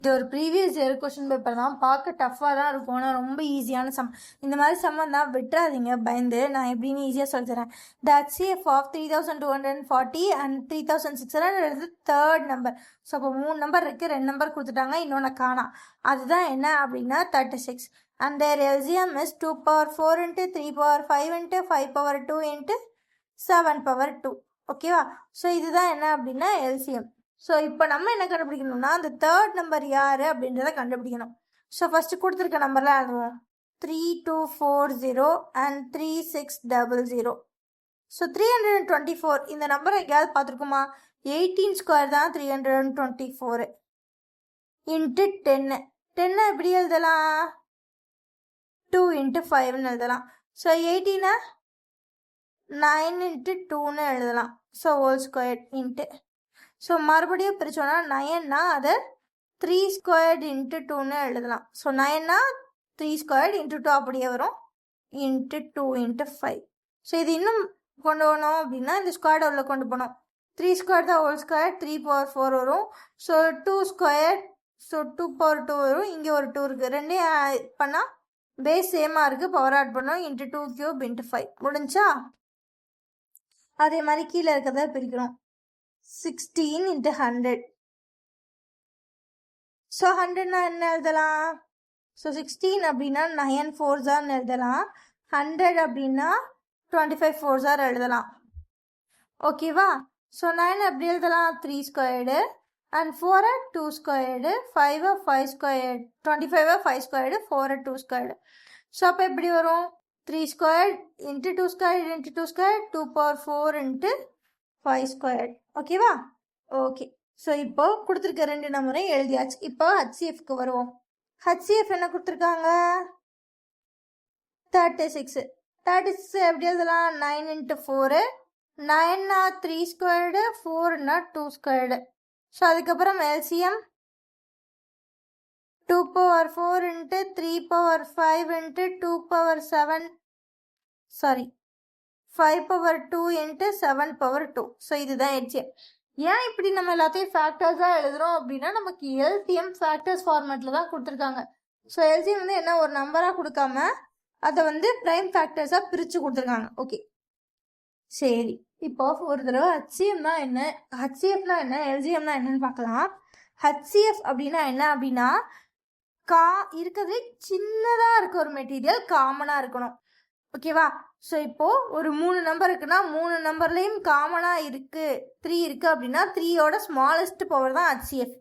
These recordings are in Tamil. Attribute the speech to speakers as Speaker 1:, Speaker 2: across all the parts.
Speaker 1: இது ஒரு ப்ரீவியஸ் இயர் கொஸ்டின் பேப்பர் தான். பார்க்க டஃப்பாக தான் இருக்கும், ஆனால் ரொம்ப ஈஸியான சம். இந்த மாதிரி சம்மன் தான் விட்டுறாதீங்க பயந்து. நான் எப்படின்னு ஈஸியாக சொல்லித்தரேன். The HCF of 3240 and 3600 is third number. So அப்போ 3 நம்பர் இருக்குது, 2 நம்பர் கொடுத்துட்டாங்க, இன்னொன்று காணாம். அதுதான் என்ன அப்படின்னா 36. And their LCM is 2 power 4 into 3 power 5 into 5 power 2 into 7 power 2. ஓகேவா? ஸோ இதுதான் என்ன அப்படின்னா LCM. ஸோ இப்போ நம்ம என்ன கண்டுபிடிக்கணும்னா அந்த தேர்ட் நம்பர் யார் அப்படின்றத கண்டுபிடிக்கணும். ஸோ ஃபஸ்ட்டு கொடுத்துருக்க நம்பர்லாம் எழுதுவோம். 3240 அண்ட் 3600. ஸோ 324 இந்த நம்பரை எங்கேயாவது பார்த்துருக்குமா? 18 ஸ்கொயர் தான் 324 இன்ட்டு 10. 10 எப்படி எழுதலாம்? 2 into 5ன்னு எழுதலாம். ஸோ 18 9 into 2ன்னு எழுதலாம். So whole square into. So மறுபடியும் பிரித்தோன்னா 9னா அதை 3 ஸ்கொயர்டு இன்ட்டு 2ன்னு எழுதலாம். ஸோ 9னா 3 ஸ்கொயர்டு இன்ட்டு 2 அப்படியே வரும், இன்ட்டு 2 இன்ட்டு 5. ஸோ இது இன்னும் கொண்டு போனோம் அப்படின்னா இந்த ஸ்கொயர்டு உள்ள கொண்டு போனோம். 3 ஸ்கொயர் தான் ஹோல் ஸ்கொயர், 3 power 4 வரும். ஸோ 2 ஸ்கொயர், ஸோ 2 power 2 வரும். இங்கே ஒரு 2 இருக்குது, ரெண்டையும் பண்ணால் பேஸ் சேமாக இருக்குது, பவர் ஆட் பண்ணோம், இன்ட்டு 2 கியூப் இன்ட்டு 5 முடிஞ்சா. அதே மாதிரி கீழே இருக்கிறத பிரிக்கிறோம். 16 into 100. ஸோ 100னா என்ன எழுதலாம்? ஸோ 16 அப்படின்னா 9 4s எழுதலாம். 100 அப்படின்னா 25 4s எழுதலாம். ஓகேவா? ஸோ 9 எப்படி எழுதலாம்? 3 squared and 4 2 squared, 5 5 squared, 25 5 squared, 4 2 squared. So அப்போ எப்படி வரும்? 3 squared into 2 squared into 2 squared, 2 power 4 into 5 squared. ஓகேவா? ஓகே. ஸோ இப்போ கொடுத்துருக்க 2 நம்பரையும் எழுதியாச்சு. இப்போ HCFக்கு வருவோம். HCF என்ன கொடுத்துருக்காங்க? 36. 36 எப்படி எழுதலாம்? 9 into 4. 9னா 3 ஸ்கொயர்டு, 4னா 2 ஸ்கொயர்டு. ஸோ அதுக்கப்புறம் LCM 2 power 4 into 3 power 5 into 2 power 7, sorry 5 power 2 into 7 power 2. So இதுதான் LCM. ஏன் இப்படி நம்ம எல்லாத்தையும் ஃபேக்டர்ஸாக எழுதுகிறோம் அப்படின்னா நமக்கு LCM ஃபேக்டர்ஸ் ஃபார்மேட்டில் தான் கொடுத்துருக்காங்க. ஸோ LCM வந்து என்ன ஒரு நம்பராக கொடுக்காம அதை வந்து ப்ரைம் ஃபேக்டர்ஸாக பிரித்து கொடுத்துருக்காங்க. ஓகே சரி, இப்போ ஒரு தடவை HCMனா என்ன, HCFனா என்ன, LCMனா என்னன்னு பார்க்கலாம். HCF அப்படின்னா என்ன அப்படின்னா இருக்கிறது சின்னதாக இருக்க ஒரு மெட்டீரியல் காமனாக இருக்கணும். ஓகேவா? ஸோ இப்போது ஒரு 3 நம்பர் இருக்குன்னா 3 நம்பர்லேயும் காமனாக இருக்குது 3 இருக்குது அப்படின்னா 3யோட ஸ்மாலஸ்ட் பவர் தான் HCF.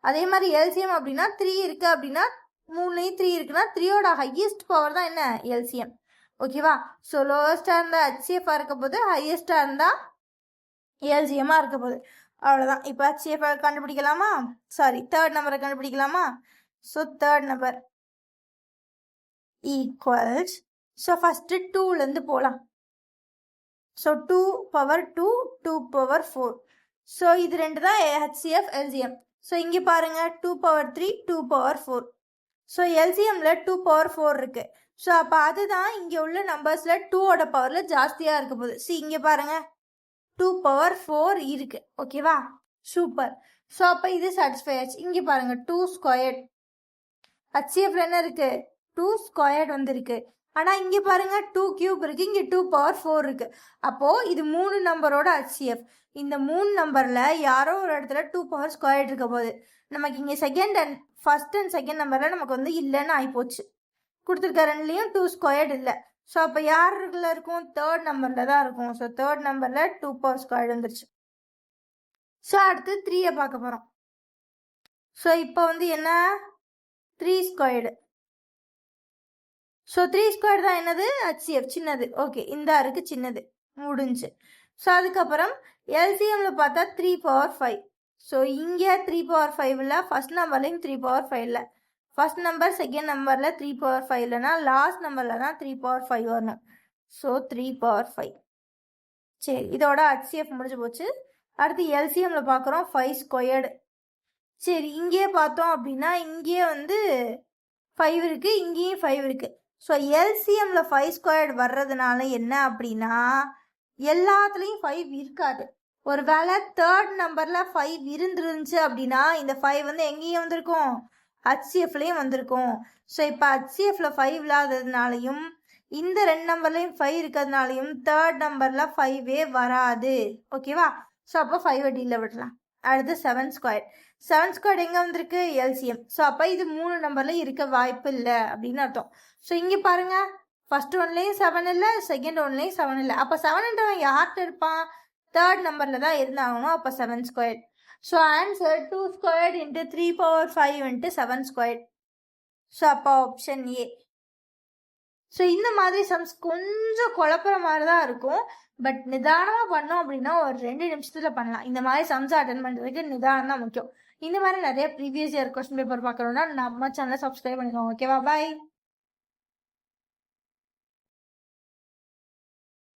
Speaker 1: அதே மாதிரி LCM அப்படின்னா 3 இருக்குது அப்படின்னா 3லேயும் 3 இருக்குன்னா 3யோட ஹையஸ்ட் பவர் தான் என்ன? LCM. ஓகேவா? ஸோ லோவஸ்ட்டாக இருந்தால் HCFாக இருக்க போது, ஹையஸ்ட்டாக இருந்தால் LCMாக இருக்க போகுது. அவ்வளோதான். இப்போ HCF கண்டுபிடிக்கலாமா? சாரி, தேர்ட் நம்பரை கண்டுபிடிக்கலாமா? So third number equals, so first 2லேருந்து போகலாம். So 2 power 2, 2 power 4. ஸோ இது 2 தான் HCF LCM. ஸோ இங்கே பாருங்கள் 2 power 3, 2 power 4. ஸோ LCMல 2 power 4 இருக்குது. ஸோ அப்போ அதுதான் இங்கே உள்ள நம்பர்ஸில் 2ஓட பவரில் ஜாஸ்தியாக இருக்க போகுது. ஸோ இங்கே பாருங்கள் 2 power 4 இருக்குது. ஓகேவா? சூப்பர். ஸோ அப்போ இது சாட்டிஸ்ஃபை ஆச்சு. இங்கே பாருங்கள் 2 ஸ்கொயர்ட். HCFல என்ன இருக்குது? 2 ஸ்கொயர்ட் வந்துருக்கு. ஆனால் இங்கே பாருங்கள் 2 கியூப் இருக்குது, இங்கே 2 power 4 இருக்குது. அப்போது இது 3 நம்பரோட HCF. இந்த 3 நம்பரில் யாரோ ஒரு இடத்துல 2 power ஸ்கொயர்ட் இருக்க போகுது. நமக்கு இங்கே ஃபர்ஸ்ட் அண்ட் செகண்ட் நம்பரில் நமக்கு வந்து இல்லைன்னு ஆகிப்போச்சு. கொடுத்துருக்க 2லேயும் 2 ஸ்கொயர்ட் இல்லை. ஸோ அப்போ யாருக்குள்ள இருக்கும்? தேர்ட் நம்பரில் தான் இருக்கும். ஸோ தேர்ட் நம்பரில் 2 power ஸ்கொயர்ட் வந்துருச்சு. ஸோ அடுத்து 3யை பார்க்க போகிறோம். ஸோ இப்போ வந்து என்ன? 3 ஸ்கொயர்டு. ஸோ 3 ஸ்கொயர் தான் என்னது? HCF சின்னது. ஓகே, இந்த இருக்குது சின்னது, முடிஞ்சு. ஸோ அதுக்கப்புறம் LCMல பார்த்தா 3 power 5. ஸோ இங்கே 3 power 5 இல்லை, ஃபஸ்ட் நம்பர்லையும் 3 power 5 இல்லை. ஃபஸ்ட் நம்பர் செகண்ட் நம்பரில் 3 power 5 இல்லைனா லாஸ்ட் நம்பரில் தான் 3 power 5 வரணும். So 3 power 5. சரி, இதோட HCF முடிஞ்சு போச்சு. அடுத்து LCMல பார்க்குறோம் 5 ஸ்கொயர்டு. சரி, இங்கேயே பார்த்தோம் அப்படின்னா இங்கேயே வந்து 5 இருக்குது, இங்கேயும் 5 இருக்குது. ஸோ LCMல 5 ஸ்கொயர்டு வர்றதுனால என்ன அப்படின்னா எல்லாத்துலேயும் 5 இருக்காது. ஒரு வேளை தேர்ட் நம்பரில் 5 இருந்துருந்துச்சு அப்படின்னா இந்த 5 வந்து எங்கேயும் வந்திருக்கும், ஹச்சிஎஃப்லேயும் வந்திருக்கும். ஸோ இப்போ ஹச்சிஎஃப்ல 5 இல்லாததுனாலையும் இந்த 2 நம்பர்லையும் 5 இருக்கிறதுனாலையும் தேர்ட் நம்பரில் 5 வராது. ஓகேவா? ஸோ அப்போ 5 டீல விடலாம். அடுத்து 7 ஸ்கொயர். 7 ஸ்கொயர் எங்கே வந்திருக்கு, எல்சிஎம். ஸோ அப்போ இது 3 நம்பரில் இருக்க வாய்ப்பு இல்லை அப்படின்னு அர்த்தம். ஸோ இங்கே பாருங்க, ஃபர்ஸ்ட் ஒன்லேயும் 7 இல்லை, செகண்ட் ஒன்லேயும் 7 இல்லை. அப்போ 7ன்றவன் யார்கிட்ட இருப்பான், தேர்ட் நம்பரில் தான் இருந்தாகணும். அப்போ 7 square. So answer 2 squared into 3/5 into 7 square. So அப்போ ஆப்ஷன் ஏ. ஸோ இந்த மாதிரி சம்ஸ் கொஞ்சம் குழப்புற மாதிரி தான் இருக்கும். பட் நிதானமாக பண்ணோம் அப்படின்னா ஒரு 2 நிமிஷத்தில் பண்ணலாம். இந்த மாதிரி சம்ஸ் அட்டன் பண்ணுறதுக்கு நிதானம் தான் முக்கியம். இந்த மாதிரி நிறைய ப்ரீவியஸ் இயர் கொஸ்டின் பேப்பர் பார்க்கணுன்னா நம்ம சேனலை சப்ஸ்கிரைப் பண்ணிக்கோங்க. ஓகேவா? பாய்.